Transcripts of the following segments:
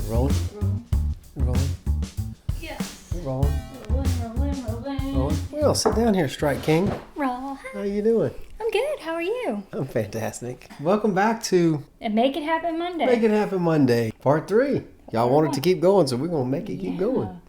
Rolling? Rolling? Yes. Rolling? Rolling. Well, sit down here, Strike King. Roll. How you doing? I'm good. How are you? I'm fantastic. Welcome back to And Make It Happen Monday. Make It Happen Monday, Part 3. Y'all wanted to keep going, so we're going to make it keep going.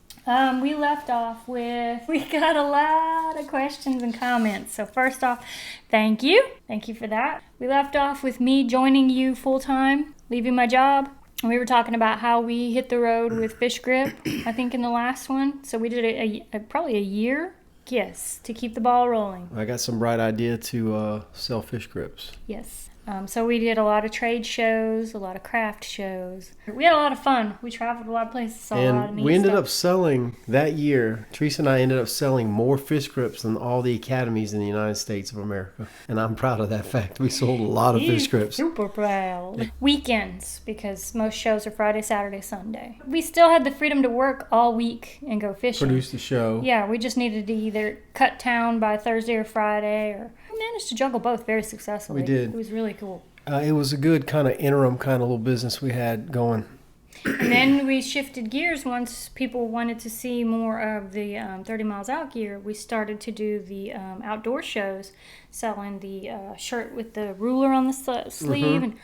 We left off with, we got a lot of questions and comments. So first off, thank you. Thank you for that. We left off with me joining you full-time, leaving my job. And we were talking about how we hit the road with fish grip, I think, in the last one. So we did probably a year, yes, to keep the ball rolling. I got some bright idea to sell fish grips. Yes. So we did a lot of trade shows, a lot of craft shows. We had a lot of fun. We traveled a lot of places, saw a lot of neat And we ended stuff. up selling, that year, Teresa and I ended up selling more fish grips than all the academies in the United States of America. And I'm proud of that fact. We sold a lot of fish grips. Super proud. Weekends, because most shows are Friday, Saturday, Sunday. We still had the freedom to work all week and go fishing. Produce the show. Yeah, we just needed to either cut town by Thursday or Friday, or we managed to juggle both very successfully. We did. It was really cool. It was a good kind of interim kind of little business we had going. And then we shifted gears once people wanted to see more of the 30 Miles Out gear. We started to do the outdoor shows, selling the shirt with the ruler on the sleeve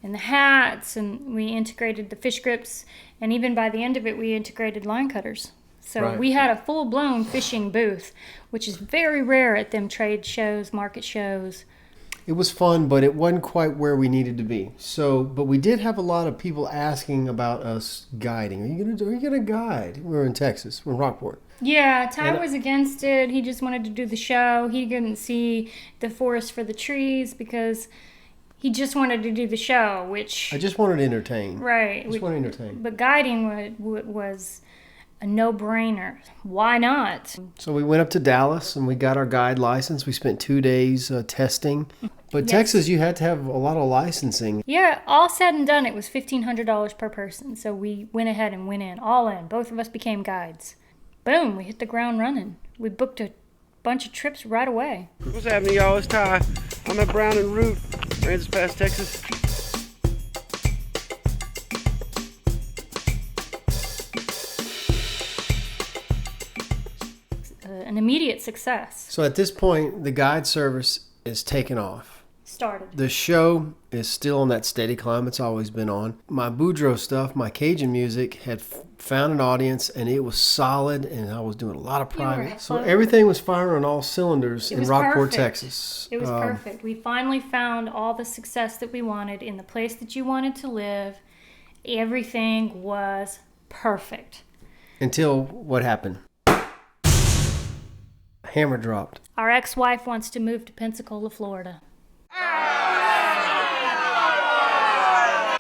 and the hats, and we integrated the fish grips, and even by the end of it, we integrated line cutters. So we had a full-blown fishing booth, which is very rare at them trade shows, market shows. It was fun, but it wasn't quite where we needed to be. So, but we did have a lot of people asking about us guiding. Are you gonna guide? We were in Texas. We're in Rockport. Yeah, Ty was against it. He just wanted to do the show. He couldn't see the forest for the trees because he just wanted to do the show, which... I just wanted to entertain. Right. I just wanted to entertain. But guiding was a no-brainer. Why not? So we went up to Dallas and we got our guide license. We spent 2 days testing. But Yes. Texas, you had to have a lot of licensing. Yeah, all said and done, it was $1,500 per person. So we went ahead and went in, all in. Both of us became guides. Boom, we hit the ground running. We booked a bunch of trips right away. What's happening, y'all? It's Ty. I'm at Brown and Root, Kansas Pass, Texas. An immediate success. So at this point, the guide service is taken off. Started. The show is still on that steady climb it's always been on. My Boudreaux stuff, my Cajun music had found an audience, and it was solid, and I was doing a lot of private. So everything was firing on all cylinders in Rockport, perfect. Texas. It was perfect. We finally found all the success that we wanted in the place that you wanted to live. Everything was perfect. Until what happened? Hammer dropped. Our ex-wife wants to move to Pensacola, Florida.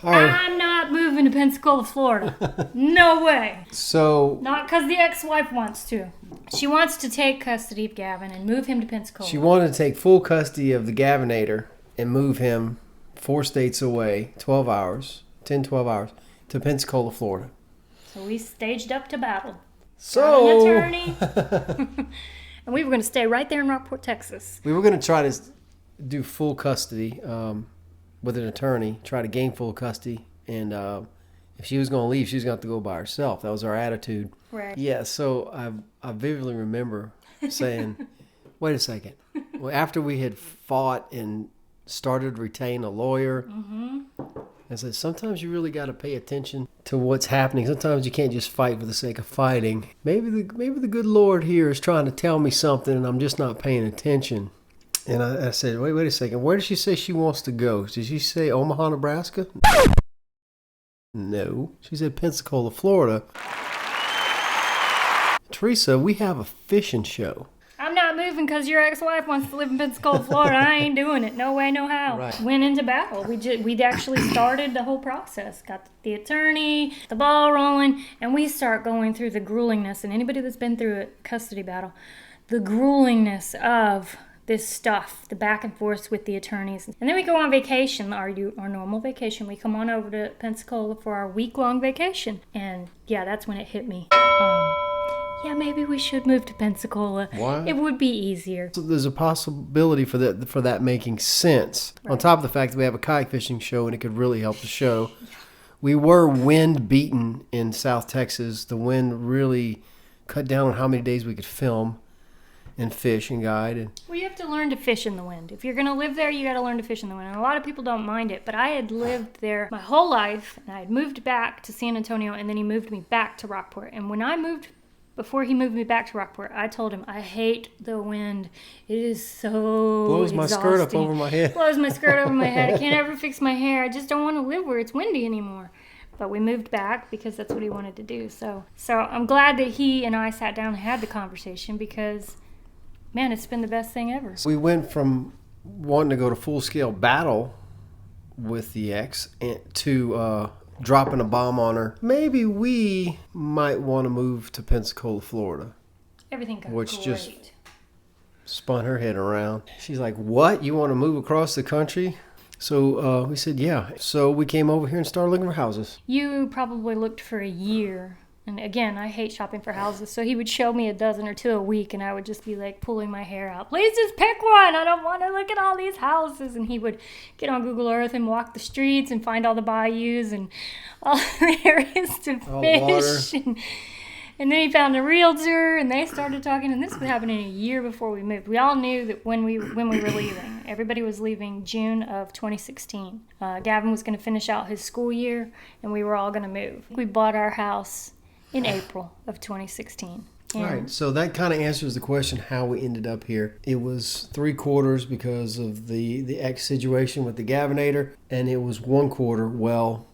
I'm not moving to Pensacola, Florida. No way. So Not because the ex-wife wants to. She wants to take custody of Gavin and move him to Pensacola. she wanted to take full custody of the Gavinator and move him 4 states away, 12 hours, to Pensacola, Florida. So we staged up to battle. So An attorney. And we were going to stay right there in Rockport, Texas. we were going to try to do full custody with an attorney, try to gain full custody, and if she was going to leave, she was going to have to go by herself. That was our attitude. Right. Yeah, so I vividly remember saying, wait a second. Well, after we had fought and started to retain a lawyer, I said, sometimes you really got to pay attention to what's happening. Sometimes you can't just fight for the sake of fighting. Maybe the good Lord here is trying to tell me something, and I'm just not paying attention. And I said, wait a second. Where does she say she wants to go? Did she say Omaha, Nebraska? No. She said Pensacola, Florida. Teresa, we have a fishing show. I'm not moving because your ex-wife wants to live in Pensacola, Florida. I ain't doing it. No way, no how. Right. Went into battle. We'd actually started the whole process. Got the attorney, the ball rolling, and we start going through the gruelingness. And anybody that's been through a custody battle, the gruelingness of this stuff, the back and forth with the attorneys. And then we go on vacation, our normal vacation. We come on over to Pensacola for our week-long vacation. And yeah, that's when it hit me. Yeah, maybe we should move to Pensacola. Why? It would be easier. So there's a possibility for that making sense. Right. On top of the fact that we have a kayak fishing show and it could really help the show. We were wind beaten in South Texas. The wind really cut down on how many days we could film and fish and guide. And Well, you have to learn to fish in the wind. If you're going to live there, you got to learn to fish in the wind. And a lot of people don't mind it, but I had lived there my whole life, and I had moved back to San Antonio, and then he moved me back to Rockport. And when I moved, before he moved me back to Rockport, I told him, I hate the wind. It is so blows my skirt up over my head. Blows my skirt over my head. I can't ever fix my hair. I just don't want to live where it's windy anymore. But we moved back because that's what he wanted to do. So I'm glad that he and I sat down and had the conversation because, man, it's been the best thing ever. We went from wanting to go to full-scale battle with the ex to dropping a bomb on her. Maybe we might want to move to Pensacola, Florida. Everything got which great. just spun her head around. She's like, what? You want to move across the country? So we said, yeah. So we came over here and started looking for houses. You probably looked for a year. And again, I hate shopping for houses. So he would show me a dozen or two a week, and I would just be like pulling my hair out. Please just pick one. I don't want to look at all these houses. And he would get on Google Earth and walk the streets and find all the bayous and all the areas to fish. And then he found a realtor, and they started talking. And this was happening a year before we moved. We all knew that when we were leaving, everybody was leaving June of 2016. Gavin was going to finish out his school year, and we were all going to move. We bought our house in April of 2016. All right, so that kind of answers the question how we ended up here. It was 3/4 because of the ex situation with the Gavinator, and it was 1/4, well,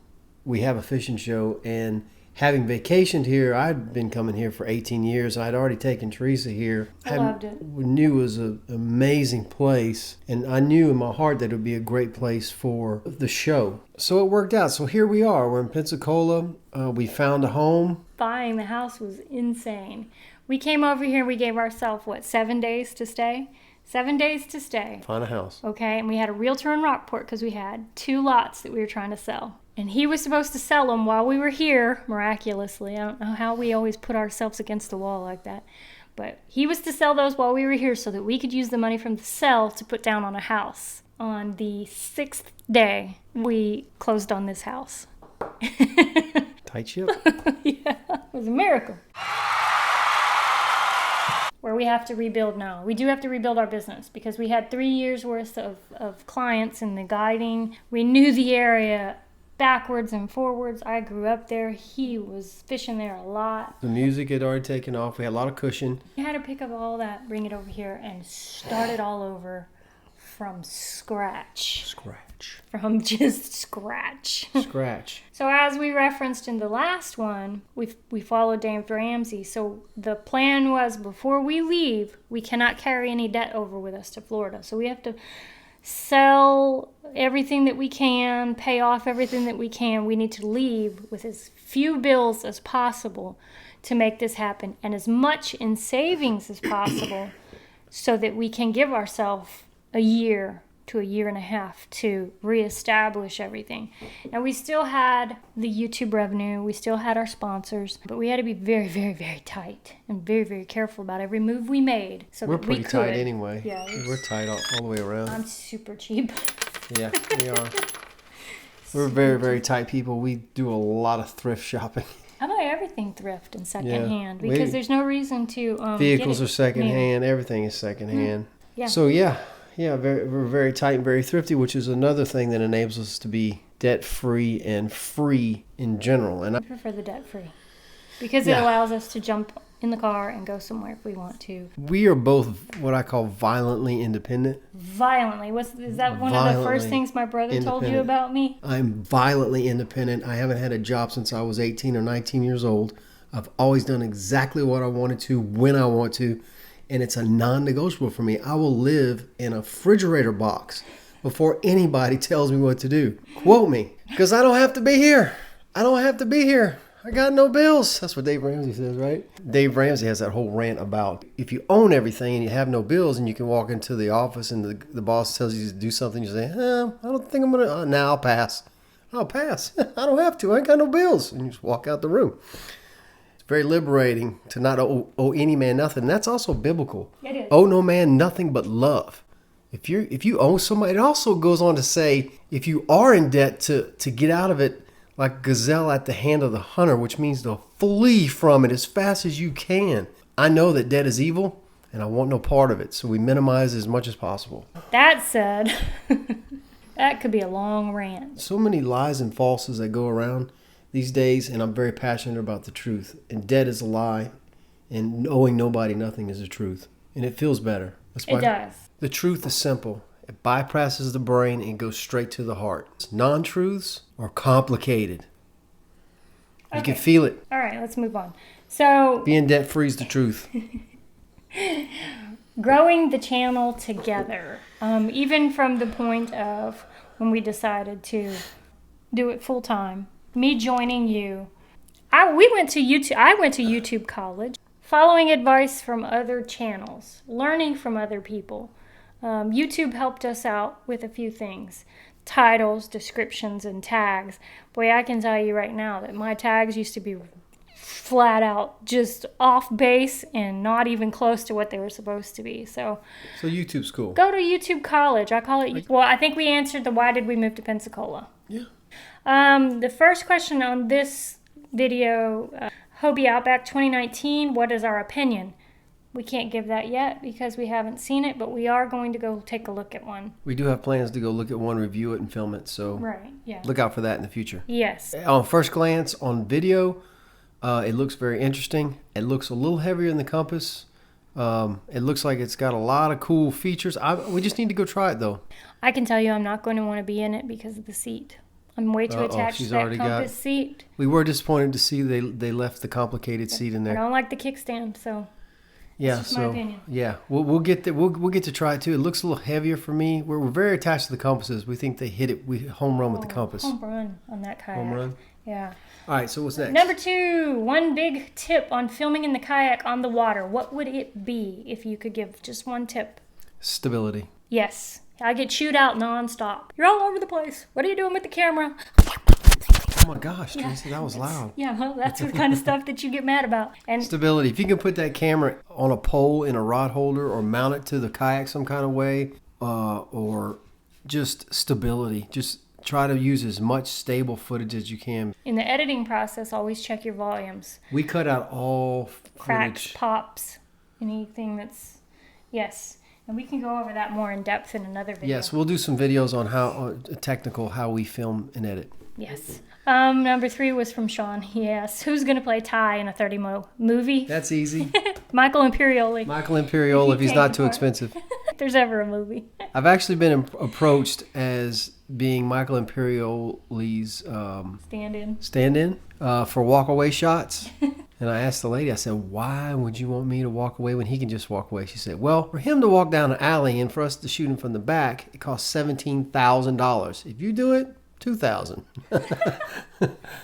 we have a fishing show, and having vacationed here, I'd been coming here for 18 years. I'd already taken Teresa here. I loved it. We knew it was an amazing place, and I knew in my heart that it would be a great place for the show. So it worked out. So here we are. We're in Pensacola. We found a home. Buying the house was insane. We came over here and we gave ourselves, 7 days to stay? 7 days to stay. Find a house. Okay, and we had a realtor in Rockport because we had 2 lots that we were trying to sell. And he was supposed to sell them while we were here, miraculously. I don't know how we always put ourselves against the wall like that. But he was to sell those while we were here so that we could use the money from the sale to put down on a house. On the 6th day, we closed on this house. Tight ship. Yeah, it was a miracle. Where we have to rebuild now. We do have to rebuild our business because we had 3 years worth of clients in the guiding. We knew the area backwards and forwards. I grew up there. He was fishing there a lot. The music had already taken off. We had a lot of cushion. We had to pick up all that, bring it over here, and start it all over from scratch. From just scratch. Scratch. So as we referenced in the last one, we followed Dave Ramsey. So the plan was before we leave, we cannot carry any debt over with us to Florida. So we have to sell everything that we can, pay off everything that we can. We need to leave with as few bills as possible to make this happen, and as much in savings as possible so that we can give ourselves a year to a year and a half to reestablish everything. Now, we still had the YouTube revenue, we still had our sponsors, but we had to be very, very, very tight and very, very careful about every move we made. So we're that pretty we could. tight anyway. Yeah, we're tight all the way around. I'm super cheap. Yeah, we are. We're very, very tight people. We do a lot of thrift shopping. I buy everything thrift and secondhand because we- there's no reason to Vehicles get are it secondhand. Everything is secondhand. Yeah. So we're very tight and very thrifty, which is another thing that enables us to be debt-free and free in general. And I prefer the debt-free because it allows us to jump in the car and go somewhere if we want to. we are both what I call violently independent. Violently. Is that one of the first things my brother told you independent. about me? I'm violently independent. I haven't had a job since I was 18 or 19 years old. I've always done exactly what I wanted to when I want to, and it's a non-negotiable for me. I will live in a refrigerator box before anybody tells me what to do. Quote me, because I don't have to be here. I don't have to be here. I got no bills. That's what Dave Ramsey says, right? Dave Ramsey has that whole rant about if you own everything and you have no bills and you can walk into the office and the boss tells you to do something, you say, I don't think I'm going to, nah, I'll pass. I'll pass. I don't have to. I ain't got no bills. And you just walk out the room. It's very liberating to not owe any man nothing. And that's also biblical. It is. Owe no man nothing but love. If you owe somebody, it also goes on to say, if you are in debt, to get out of it like gazelle at the hand of the hunter, which means to flee from it as fast as you can. I know that debt is evil, and I want no part of it, so we minimize as much as possible. That said, that could be a long rant. So many lies and falses that go around these days, and I'm very passionate about the truth. And debt is a lie, and owing nobody nothing is the truth. And it feels better. That's why It does. the truth is simple. It bypasses the brain and goes straight to the heart. Non-truths are complicated. You can feel it. All right, let's move on. So, Being debt-free is the truth. growing the channel together, even from the point of when we decided to do it full time, me joining you. I went to YouTube college, following advice from other channels, learning from other people. YouTube helped us out with a few things. Titles, descriptions, and tags. Boy, I can tell you right now that my tags used to be flat out just off base and not even close to what they were supposed to be. So YouTube's cool. go to YouTube college. I call it. Well, I think we answered the why did we move to Pensacola. Yeah. The first question on this video, Hobie Outback 2019, what is our opinion? We can't give that yet because we haven't seen it, but we are going to go take a look at one. We do have plans to go look at one, review it, and film it. So Right, yeah. look out for that in the future. Yes. On first glance on video, it looks very interesting. It looks a little heavier than the Compass. It looks like it's got a lot of cool features. We just need to go try it, though. I can tell you I'm not going to want to be in it because of the seat. I'm way too attached to that Compass seat. We were disappointed to see they left the complicated seat in I there. don't like the kickstand, so Yeah, that's just my opinion. yeah, we'll get to try it too. It looks a little heavier for me. We're very attached to the compasses. We think they hit it. We home run with the compass. Home run on that kayak. Home run. Yeah. All right. So what's next? Number 2, one big tip on filming in the kayak on the water. What would it be if you could give just one tip? Stability. Yes. I get chewed out nonstop. You're all over the place. What are you doing with the camera? Oh my gosh, Tracy, that was loud. Yeah, well, that's the kind of stuff that you get mad about. And Stability. If you can put that camera on a pole in a rod holder or mount it to the kayak some kind of way, or just stability. Just try to use as much stable footage as you can. in the editing process, always check your volumes. We cut out all Cracks, footage. pops, anything that's... Yes. And we can go over that more in depth in another video. Yes, we'll do some videos on how we film and edit. Yes. Number 3 was from Sean. Yes. Who's going to play Ty in a 30-mo movie? That's easy. Michael Imperioli. Michael Imperioli, if he's not too expensive. If there's ever a movie. I've actually been approached as being Michael Imperioli's stand-in for walk-away shots. And I asked the lady, I said, why would you want me to walk away when he can just walk away? She said, well, for him to walk down an alley and for us to shoot him from the back, it costs $17,000. If you do it, $2,000.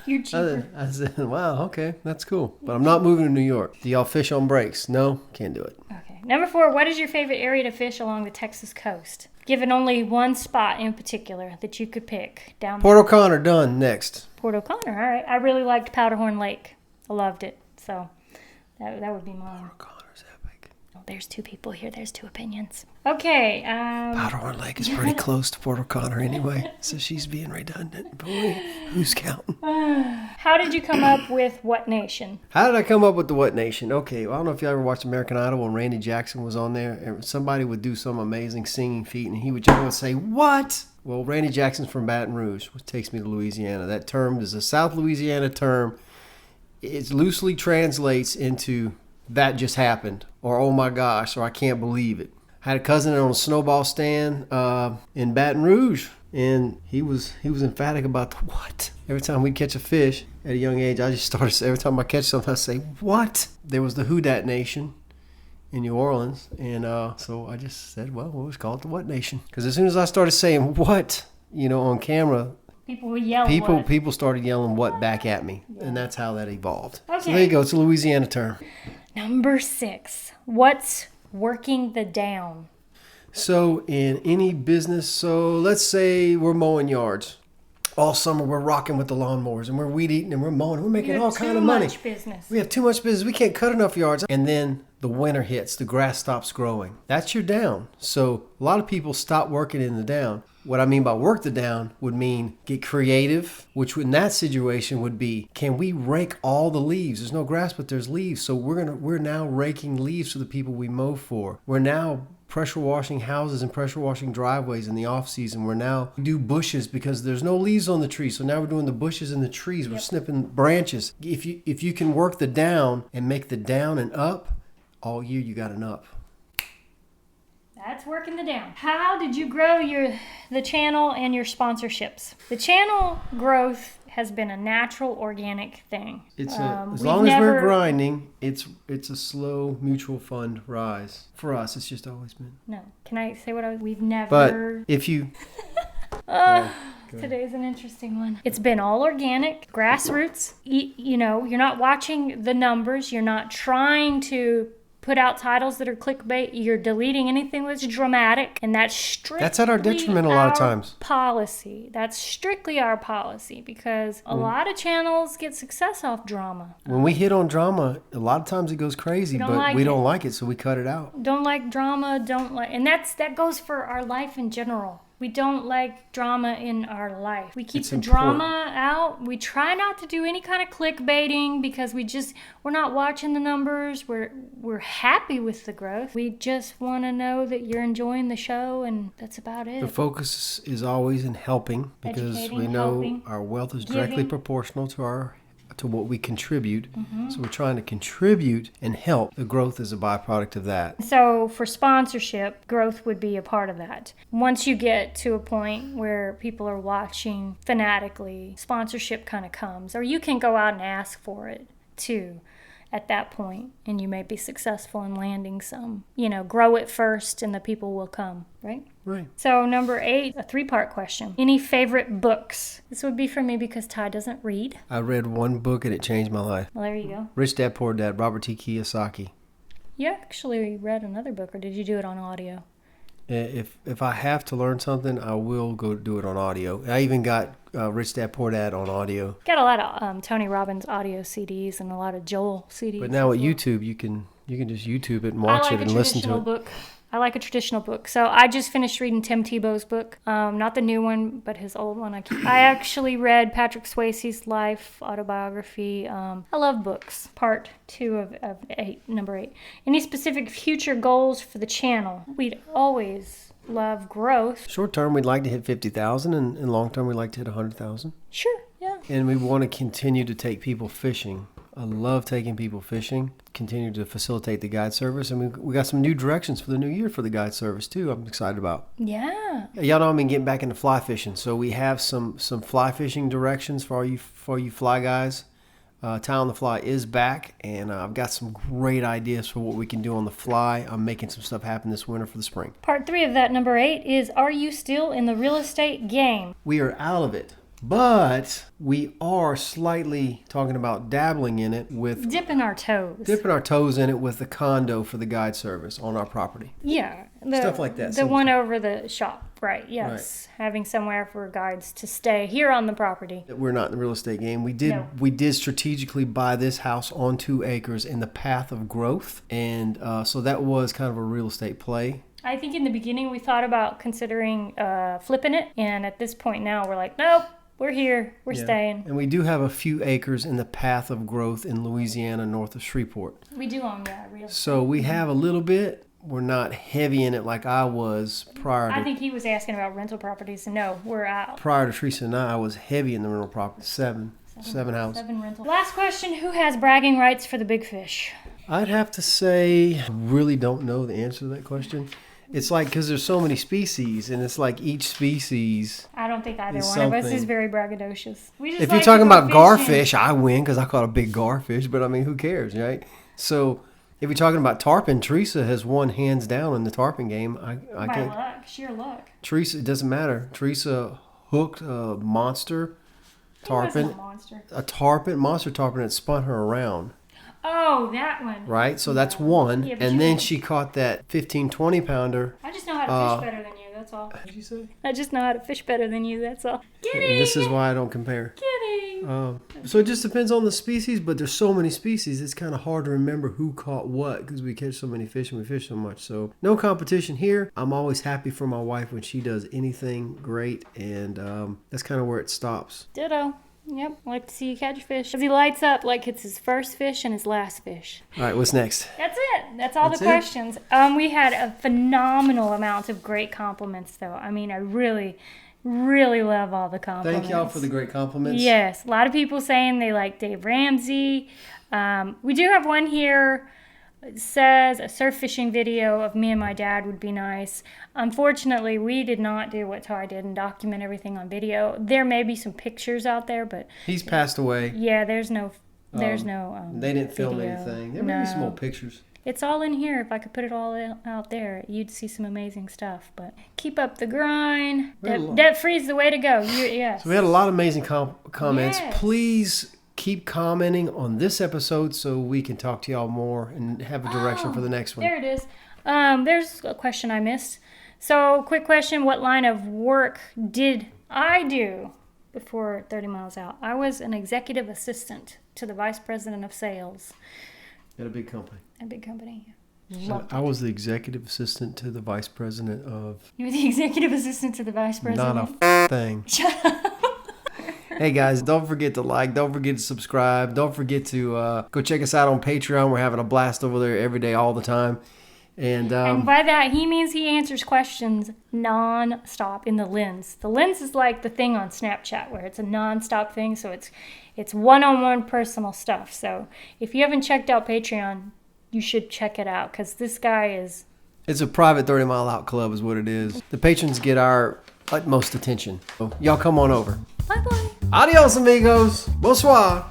You're cheaper. I said, wow, okay, that's cool. But I'm not moving to New York. Do y'all fish on breaks? No, can't do it. Okay. Number 4, what is your favorite area to fish along the Texas coast? Given only one spot in particular that you could pick down Port O'Connor, done. Next. Port O'Connor. All right. I really liked Powderhorn Lake. I loved it. So that would be mine. Port O'Connor's epic. Oh, there's 2 people here. There's 2 opinions. Okay. Powderhorn Lake is pretty close to Port O'Connor anyway, so she's being redundant. Boy, who's counting? How did you come up with What Nation? How did I come up with the What Nation? Okay, well, I don't know if you ever watched American Idol when Randy Jackson was on there, and somebody would do some amazing singing feat, and he would jump and say, what? Well, Randy Jackson's from Baton Rouge, which takes me to Louisiana. That term is a South Louisiana term. It loosely translates into that just happened, or oh my gosh, or I can't believe it. I had a cousin on a snowball stand in Baton Rouge, and he was emphatic about the what. Every time we'd catch a fish at a young age, I just started, every time I catch something, I say, what? There was the Who Dat Nation in New Orleans, and so I just said, well, we'll just call it the What Nation. Because as soon as I started saying what, on camera, People would yell. People started yelling what back at me, and that's how that evolved. Okay. So there you go. It's a Louisiana term. Number 6. What's working the down? So in any business, so let's say we're mowing yards. All summer we're rocking with the lawnmowers, and we're weed eating, and we're mowing. We're making all kind of money. Too much business. We have too much business. We can't cut enough yards. And then the winter hits. The grass stops growing. That's your down. So a lot of people stop working in the down. What I mean by work the down would mean get creative, which in that situation would be, can we rake all the leaves? There's no grass, but there's leaves. So we're now raking leaves for the people we mow for. We're now pressure washing houses and pressure washing driveways in the off season. We're now do bushes because there's no leaves on the trees. So now we're doing the bushes and the trees. We're snipping branches. If you can work the down and make the down and up, all year you got an up. That's working the down. How did you grow the channel and your sponsorships? The channel growth has been a natural, organic thing. It's as long as we're grinding, it's a slow mutual fund rise. For us, it's just always been. No. Can I say we've never... But if you... Today's an interesting one. It's been all organic, grassroots. You're not watching the numbers. You're not trying to put out titles that are clickbait. You're deleting anything that's dramatic, and that's at our detriment a lot of times. Policy. That's strictly our policy because a lot of channels get success off drama. When we hit on drama, a lot of times it goes crazy, but we don't like it, so we cut it out. Don't like drama. And that goes for our life in general. We don't like drama in our life. We keep the drama out. We try not to do any kind of clickbaiting because we're not watching the numbers. We're happy with the growth. We just want to know that you're enjoying the show, and that's about it. The focus is always in helping because we know our wealth is directly proportional to what we contribute. Mm-hmm. So we're trying to contribute and help. The growth is a byproduct of that. So for sponsorship, growth would be a part of that. Once you get to a point where people are watching fanatically, sponsorship kind of comes. Or you can go out and ask for it too at that point, and you may be successful in landing some. Grow it first and the people will come, right? Right. So number 8, a 3-part question. Any favorite books? This would be for me because Ty doesn't read. I read one book and it changed my life. Well, there you go. Rich Dad, Poor Dad, Robert T. Kiyosaki. You actually read another book, or did you do it on audio? If I have to learn something, I will go do it on audio. I even got Rich Dad, Poor Dad on audio. Got a lot of Tony Robbins audio CDs and a lot of Joel CDs. But now with YouTube, you can just YouTube it and watch it and listen to it. I like a traditional book. So I just finished reading Tim Tebow's book. Not the new one, but his old one. I actually read Patrick Swayze's life autobiography. I love books. Part 2 of 8, number 8. Any specific future goals for the channel? We'd always love growth. Short term, we'd like to hit 50,000, and long term, we'd like to hit 100,000. Sure, yeah. And we want to continue to take people fishing. I love taking people fishing, continue to facilitate the guide service, and we got some new directions for the new year for the guide service too. I'm excited about. Yeah. Y'all know I've been getting back into fly fishing, so we have some fly fishing directions for you fly guys. TyonTheFly is back, and I've got some great ideas for what we can do on the fly. I'm making some stuff happen this winter for the spring. Part 3 of that, number 8, is are you still in the real estate game? We are out of it. But we are slightly talking about dabbling in it with... Dipping our toes in it with the condo for the guide service on our property. Yeah. Stuff like that. The one over the shop, right, yes. Right. Having somewhere for guides to stay here on the property. We're not in the real estate game. We did strategically buy this house on 2 acres in the path of growth. And so that was kind of a real estate play. I think in the beginning we thought about considering flipping it. And at this point now we're like, nope. We're here. We're staying. And we do have a few acres in the path of growth in Louisiana, north of Shreveport. We do own that real estate. So we have a little bit. We're not heavy in it like I was prior to... I think he was asking about rental properties. No, we're out. Prior to Teresa and I was heavy in the rental property. Seven houses. 7 rentals. Last question. Who has bragging rights for the big fish? I'd have to say I really don't know the answer to that question. It's like, because there's so many species, and it's like each species. I don't think either one of us is very braggadocious. If you're talking about garfish, I win because I caught a big garfish, but I mean, who cares, right? So if you're talking about tarpon, Teresa has won hands down in the tarpon game. I can't. By luck, sheer luck. Teresa, it doesn't matter. Teresa hooked a monster tarpon. A monster tarpon that spun her around. Oh, that one. Right? So that's one. Yeah, and then she caught that 15, 20 pounder. I just know how to fish better than you. that's all. What did you say? I just know how to fish better than you, that's all. Kidding! And this is why I don't compare. Kidding! So it just depends on the species, but there's so many species, it's kind of hard to remember who caught what because we catch so many fish and we fish so much. So no competition here. I'm always happy for my wife when she does anything great, and that's kind of where it stops. Ditto. Yep, like to see you catch a fish. Because he lights up like it's his first fish and his last fish. All right, what's next? That's it. That's all That's the it? questions. We had a phenomenal amount of great compliments, though. I mean, I really, really love all the compliments. Thank y'all for the great compliments. Yes, a lot of people saying they like Dave Ramsey. We do have one here. It says a surf fishing video of me and my dad would be nice. Unfortunately, we did not do what Ty did and document everything on video. There may be some pictures out there, but He's passed away. yeah, there's no They didn't film video. anything. There may be some No. old pictures. It's all in here. If I could put it all out there, you'd see some amazing stuff. But keep up the grind. Debt free is the way to go. Yes. So we had a lot of amazing comments. Yes. Please keep commenting on this episode so we can talk to y'all more and have a direction for the next one. There it is. There's a question I missed. So, quick question. What line of work did I do before 30 Miles Out? I was an executive assistant to the vice president of sales. At a big company. A big company. I was the executive assistant to the vice president of... You were the executive assistant to the vice president? Not a thing. Shut up. Hey guys, don't forget to like, don't forget to subscribe, don't forget to go check us out on Patreon. We're having a blast over there every day, all the time. And by that, he means he answers questions non-stop in the lens. The lens is like the thing on Snapchat where it's a non-stop thing, so it's one-on-one personal stuff. So if you haven't checked out Patreon, you should check it out because this guy is... It's a private 30 Mile Out club is what it is. The patrons get our utmost attention. So y'all come on over. Bye-bye. Adios, amigos. Bonsoir.